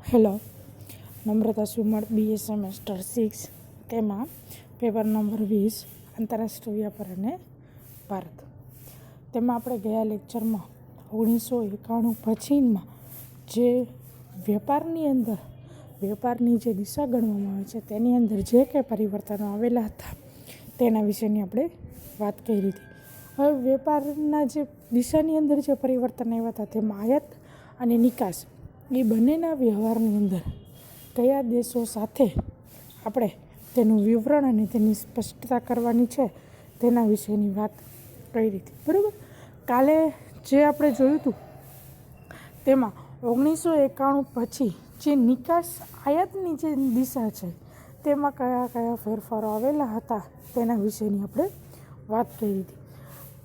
Hello, નમ્રતા સુમદ B.A.Sem-6 તેમાં paper number 20 આંતરરાષ્ટ્રીય વ્યાપાર અને ભારત. તેમાં આપણે ગયા લેક્ચરમાં 1991 પછીમાં જે વેપારની જે દિશા ગણવામાં આવે છે તેની અંદર જે કંઈ પરિવર્તનો આવેલા હતા તેના વિશેની આપણે વાત કરી હતી. હવે વેપારના જે દિશાની અંદર જે પરિવર્તન આવ્યા હતા તેમાં આયાત અને નિકાસ એ બંનેના વ્યવહારની અંદર કયા દેશો સાથે આપણે તેનું વિવરણ અને તેની સ્પષ્ટતા કરવાની છે તેના વિશેની વાત કરી હતી. બરાબર, કાલે જે આપણે જોયું હતું તેમાં 1991 પછી જે નિકાસ આયાતની જે દિશા છે તેમાં કયા કયા ફેરફારો આવેલા હતા તેના વિશેની આપણે વાત કરી હતી.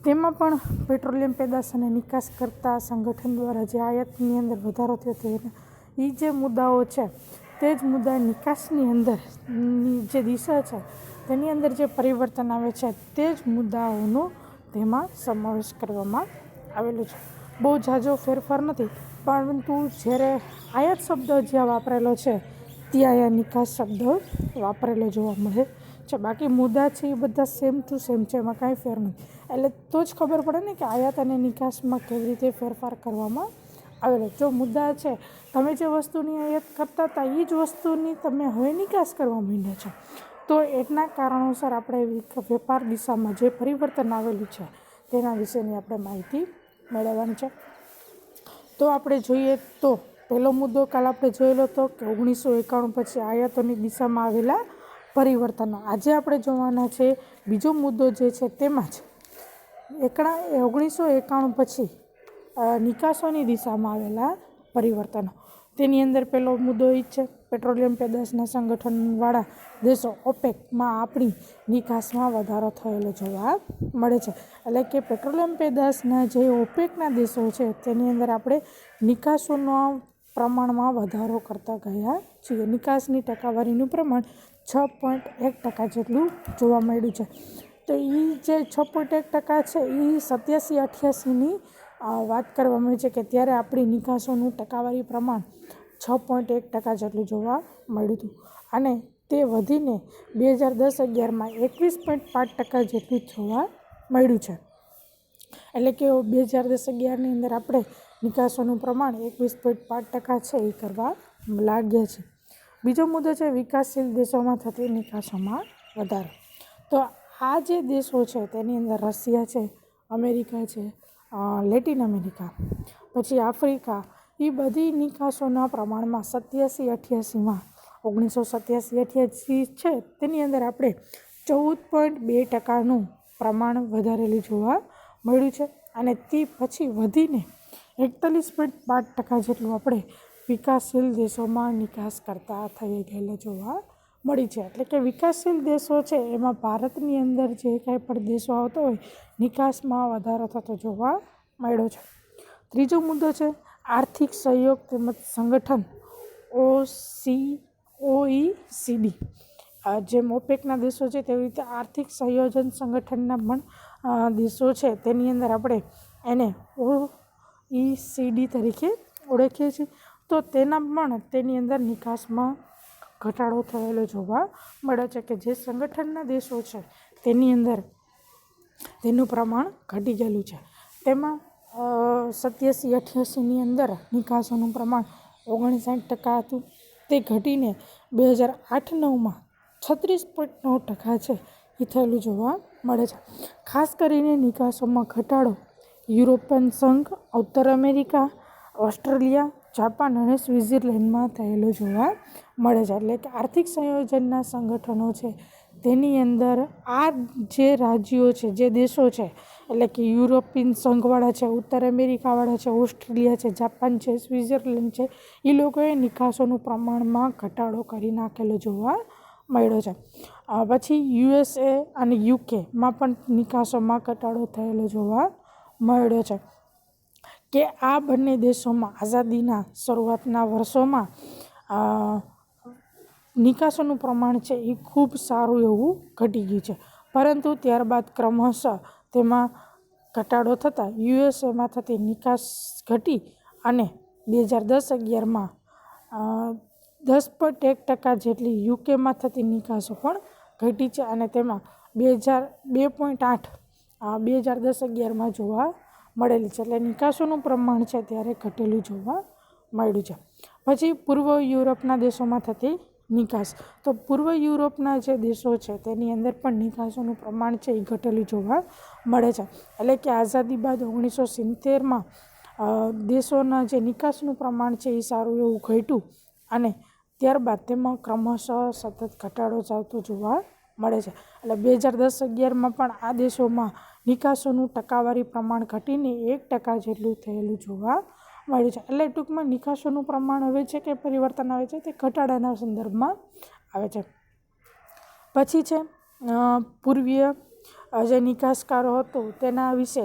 તેમાં પણ પેટ્રોલિયમ પેદાશ અને નિકાસ કરતા સંગઠન દ્વારા જે આયાતની અંદર વધારો થયો હતો એ જે મુદ્દાઓ છે તે જ મુદ્દા નિકાસની અંદરની જે દિશા છે તેની અંદર જે પરિવર્તન આવે છે તે જ મુદ્દાઓનો તેમાં સમાવેશ કરવામાં આવેલો છે. બહુ ઝાઝો ફેરફાર નથી, પરંતુ જ્યારે આયાત શબ્દ જ્યાં વાપરેલો છે ત્યાં અહીંયા નિકાસ શબ્દ વાપરેલો જોવા મળે છે. બાકી મુદ્દા છે એ બધા સેમ ટુ સેમ છે, એમાં કાંઈ ફેર નથી. એટલે તો જ ખબર પડે ને કે આયાત અને નિકાસમાં કેવી રીતે ફેરફાર કરવામાં આવેલો. જો મુદ્દા છે તમે જે વસ્તુની આયાત કરતા હતા એ જ વસ્તુની તમે હવે નિકાસ કરવા માંડ્યા છો, તો એના કારણોસર આપણે વેપાર દિશામાં જે પરિવર્તન આવેલું છે તેના વિશેની આપણે માહિતી મેળવવાની છે. તો આપણે જોઈએ તો પહેલો મુદ્દો કાલે આપણે જોયેલો હતો કે 1991 પછી આયાતોની દિશામાં આવેલા પરિવર્તનો. આજે આપણે જોવાના છે બીજો મુદ્દો જે છે તેમાં જ 1991 પછી નિકાસોની દિશામાં આવેલા પરિવર્તનો. તેની અંદર પહેલો મુદ્દો એ જ છે પેટ્રોલિયમ પેદાશના સંગઠનવાળા દેશો ઓપેકમાં આપણી નિકાસમાં વધારો થયેલો જોવા મળે છે. એટલે કે પેટ્રોલિયમ પેદાશના જે ઓપેકના દેશો છે તેની અંદર આપણે નિકાસોના પ્રમાણમાં વધારો કરતા ગયા છીએ. નિકાસની ટકાવારીનું પ્રમાણ 6.1% જેટલું જોવા મળ્યું છે. તો એ જે 6.1% છે એ 87-88ની વાત કરવામાં આવી છે કે ત્યારે આપણી નિકાસોનું ટકાવારી પ્રમાણ 6.1% જેટલું જોવા મળ્યું હતું, અને તે વધીને 2010-11માં 21.5% જેટલું જોવા મળ્યું છે. એટલે કે 2010-11ની અંદર આપણે નિકાસોનું પ્રમાણ 21.5% છે એ કરવા લાગ્યા છે. બીજો મુદ્દો છે વિકાસશીલ દેશોમાં થતી નિકાસોમાં વધારો. તો આ જે દેશો છે તેની અંદર રશિયા છે, અમેરિકા છે, લેટિન અમેરિકા, પછી આફ્રિકા, એ બધી નિકાસોના પ્રમાણમાં 87-88માં 1987-88 છે તેની અંદર આપણે 14.2%નું પ્રમાણ વધારેલું જોવા મળ્યું છે, અને તે પછી વધીને 41.5% જેટલું આપણે વિકાસશીલ દેશોમાં નિકાસ કરતા થઈ ગયેલા જોવા મળી છે. એટલે કે વિકાસશીલ દેશો છે એમાં ભારતની અંદર જે કાંઈ પણ દેશો આવતો હોય નિકાસમાં વધારો થતો જોવા મળ્યો છે. ત્રીજો મુદ્દો છે આર્થિક સહયોગ તેમજ સંગઠન OECD. જેમ ઓપેકના દેશો છે તેવી રીતે આર્થિક સંયોજન સંગઠનના પણ દેશો છે તેની અંદર આપણે એને OECD તરીકે ઓળખીએ છીએ. તો તેની અંદર નિકાસમાં ઘટાડો થયેલો જોવા મળે છે કે જે સંગઠનના દેશો છે તેની અંદર તેનું પ્રમાણ ઘટી ગયેલું છે. તેમાં 87-88ની અંદર નિકાસોનું પ્રમાણ 59% હતું, તે ઘટીને 2008-9માં 36.9% છે એ થયેલું જોવા મળે છે. ખાસ કરીને નિકાસોમાં ઘટાડો યુરોપિયન સંઘ, ઉત્તર અમેરિકા, ઓસ્ટ્રેલિયા, જાપાન અને સ્વિટ્ઝરલેન્ડમાં થયેલો જોવા મળે છે. એટલે કે આર્થિક સંયોજનના સંગઠનો છે તેની અંદર આ જે રાજ્યો છે, જે દેશો છે, એટલે કે યુરોપિયન સંઘવાળા છે, ઉત્તર અમેરિકાવાળા છે, ઓસ્ટ્રેલિયા છે, જાપાન છે, સ્વિટ્ઝરલેન્ડ છે, એ લોકોએ નિકાસોનું પ્રમાણમાં ઘટાડો કરી નાખેલો જોવા મળ્યો છે. પછી USA અને UKમાં પણ નિકાસોમાં ઘટાડો થયેલો જોવા મળ્યો છે. કે આ બંને દેશોમાં આઝાદીના શરૂઆતના વર્ષોમાં નિકાસોનું પ્રમાણ છે એ ખૂબ સારું એવું ઘટી ગયું છે, પરંતુ ત્યારબાદ ક્રમશઃ તેમાં ઘટાડો થતાં USAમાં થતી નિકાસ ઘટી અને 2010-11માં 10.1% જેટલી યુકેમાં થતી નિકાસો પણ ઘટી છે અને તેમાં 2.8 2010-11માં જોવા મળેલી છે. એટલે નિકાસોનું પ્રમાણ છે ત્યારે ઘટેલું જોવા મળ્યું છે. પછી પૂર્વ યુરોપના દેશોમાં થતી નિકાસ. તો પૂર્વ યુરોપના જે દેશો છે તેની અંદર પણ નિકાસોનું પ્રમાણ છે એ ઘટેલું જોવા મળે છે. એટલે કે આઝાદી બાદ 1970માં દેશોના જે નિકાસનું પ્રમાણ છે એ સારું એવું ઘટ્યું અને ત્યારબાદ તેમાં ક્રમશઃ સતત ઘટાડો ચાલતો જોવા મળે છે. એટલે 2010-11માં પણ આ દેશોમાં નિકાસોનું ટકાવારી પ્રમાણ ઘટીને 1% જેટલું થયેલું જોવા મળ્યું છે. એટલે ટૂંકમાં નિકાસોનું પ્રમાણ હવે છે કે પરિવર્તન આવે છે તે ઘટાડાના સંદર્ભમાં આવે છે. પછી છે પૂર્વીય જે નિકાસકારો હતો તેના વિશે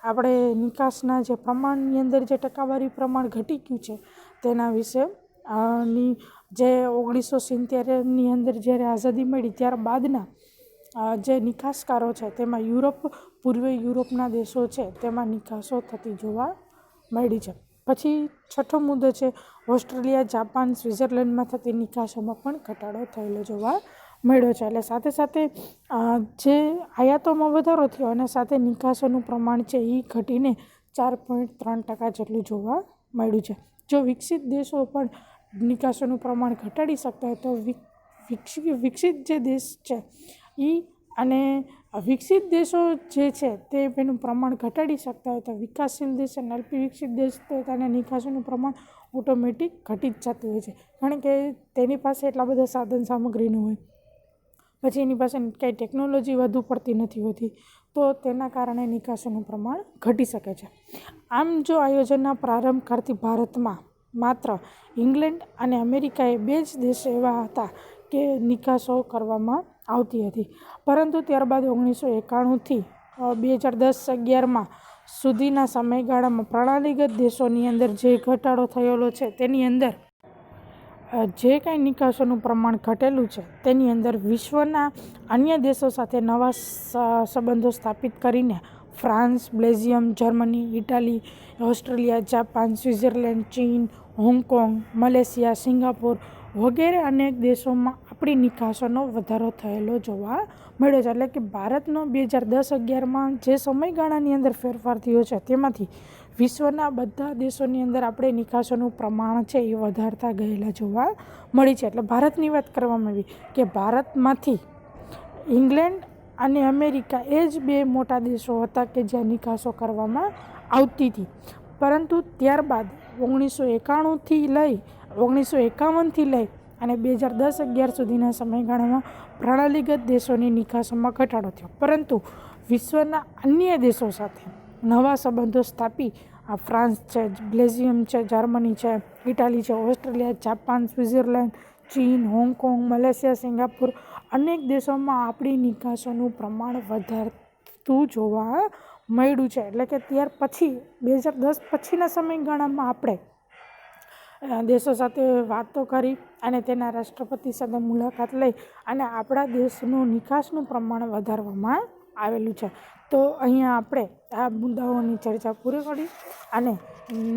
આપણે નિકાસના જે પ્રમાણની અંદર જે ટકાવારી પ્રમાણ ઘટી ગયું છે તેના વિશે ની જે 1970ની અંદર જ્યારે આઝાદી મળી ત્યારબાદના જે નિકાસકારો છે તેમાં પૂર્વ યુરોપના દેશો છે તેમાં નિકાસો થતી જોવા મળી છે. પછી છઠ્ઠો મુદ્દો છે ઓસ્ટ્રેલિયા, જાપાન, સ્વિટ્ઝરલેન્ડમાં થતી નિકાસોમાં પણ ઘટાડો થયેલો જોવા મળ્યો છે. એટલે સાથે સાથે જે આયાતોમાં વધારો થયો અને સાથે નિકાસોનું પ્રમાણ છે એ ઘટીને 4.3% જેટલું જોવા મળ્યું છે. જો વિકસિત દેશો પણ નિકાસોનું પ્રમાણ ઘટાડી શકતા હોય તો વિકસિત જે દેશ છે એ અને વિકસિત દેશો જે છે તે એનું પ્રમાણ ઘટાડી શકતા હોય તો વિકાસશીલ દેશ અને અલ્પ વિકસિત દેશ તો તેના નિકાસોનું પ્રમાણ ઓટોમેટિક ઘટી જ જતું હોય છે. કારણ કે તેની પાસે એટલા બધા સાધન સામગ્રી ન હોય, પછી એની પાસે કંઈ ટેકનોલોજી વધુ પડતી નથી હોતી, તો તેના કારણે નિકાસોનું પ્રમાણ ઘટી શકે છે. આમ જો આયોજનના પ્રારંભ કરતી ભારતમાં માત્ર ઇંગ્લેન્ડ અને અમેરિકાએ 2 જ દેશો એવા હતા કે નિકાસો કરવામાં આવતી હતી. પરંતુ ત્યારબાદ 1991થી 2010-11માં સુધીના સમયગાળામાં પ્રણાલીગત દેશોની અંદર જે ઘટાડો થયેલો છે તેની અંદર જે કાંઈ નિકાસોનું પ્રમાણ ઘટેલું છે તેની અંદર વિશ્વના અન્ય દેશો સાથે નવા સંબંધો સ્થાપિત કરીને France, Belgium, Germany, Italy, Australia, Japan, Switzerland, ચીન, હોંગકોંગ, મલેશિયા, સિંગાપોર વગેરે અનેક દેશોમાં આપણી નિકાસોનો વધારો થયેલો જોવા મળ્યો છે. એટલે કે ભારતનો 2010-11માં જે સમયગાળાની અંદર ફેરફાર થયો છે તેમાંથી વિશ્વના બધા દેશોની અંદર આપણે નિકાસોનું પ્રમાણ છે એ વધારતા ગયેલા જોવા મળી છે. એટલે ભારતની વાત કરવામાં આવી કે ભારતમાંથી ઇંગ્લેન્ડ અને અમેરિકા એ જ 2 મોટા દેશો હતા કે જ્યાં નિકાસો કરવામાં આવતી હતી. પરંતુ ત્યારબાદ 1951થી લઈ અને 2010-11 સુધીના સમયગાળામાં પ્રણાલીગત દેશોની નિકાસોમાં ઘટાડો થયો. પરંતુ વિશ્વના અન્ય દેશો સાથે નવા સંબંધો સ્થાપી ફ્રાન્સ છે, બેલ્જિયમ છે, જર્મની છે, ઇટાલી છે, ઓસ્ટ્રેલિયા, જાપાન, સ્વિટ્ઝરલેન્ડ, ચીન, હોંગકોંગ, મલેશિયા, સિંગાપુર અનેક દેશોમાં આપણી નિકાસોનું પ્રમાણ વધારતું જોવા મળ્યું છે. એટલે કે ત્યાર પછી 2010 પછીના સમયગાળામાં આપણે દેશો સાથે વાતો કરી અને તેના રાષ્ટ્રપતિ સાથે મુલાકાત લઈ અને આપણા દેશનું નિકાસનું પ્રમાણ વધારવામાં આવેલું છે. તો અહીંયા આપણે આ મુદ્દાઓની ચર્ચા પૂરી કરી અને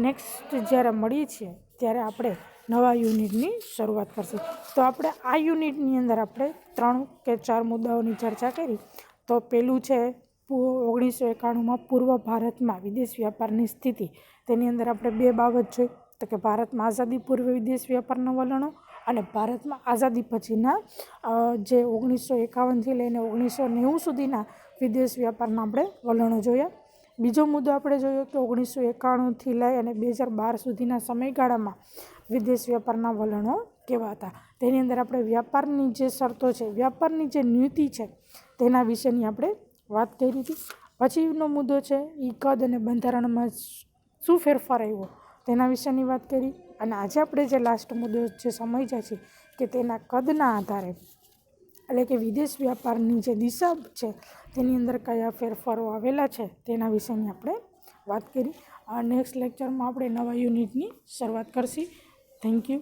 નેક્સ્ટ જ્યારે મળીએ છીએ ત્યારે આપણે નવા યુનિટની શરૂઆત કરશું. તો આપણે આ યુનિટની અંદર આપણે 3 કે 4 મુદ્દાઓની ચર્ચા કરી. તો પહેલું છે 1991માં પૂર્વ ભારતમાં વિદેશ વ્યાપારની સ્થિતિ. તેની અંદર આપણે 2 બાબત જોઈ, તો કે ભારતમાં આઝાદી પૂર્વે વિદેશ વ્યાપારના વલણો અને ભારતમાં આઝાદી પછીના જે 1951થી લઈને 1990 સુધીના વિદેશ વ્યાપારના આપણે વલણો જોયા. બીજો મુદ્દો આપણે જોયો કે 1991થી લઈ અને 2012 સુધીના સમયગાળામાં વિદેશ વ્યાપારના વલણો કેવા હતા. તેની અંદર આપણે વ્યાપારની જે શરતો છે, વ્યાપારની જે નીતિ છે તેના વિશેની આપણે વાત કરી હતી. પછીનો મુદ્દો છે એ કદ અને બંધારણમાં શું ફેરફાર આવ્યો તેના વિશેની વાત કરી. અને આજે આપણે જે લાસ્ટ મુદ્દો જે સમજ્યા છે કે તેના કદના આધારે એટલે કે વિદેશ વ્યાપારની જે દિશા છે તેની અંદર કયા ફેરફારો આવેલા છે તેના વિશેની આપણે વાત કરી. નેક્સ્ટ લેક્ચરમાં આપણે નવા યુનિટની શરૂઆત કરશી. Thank you.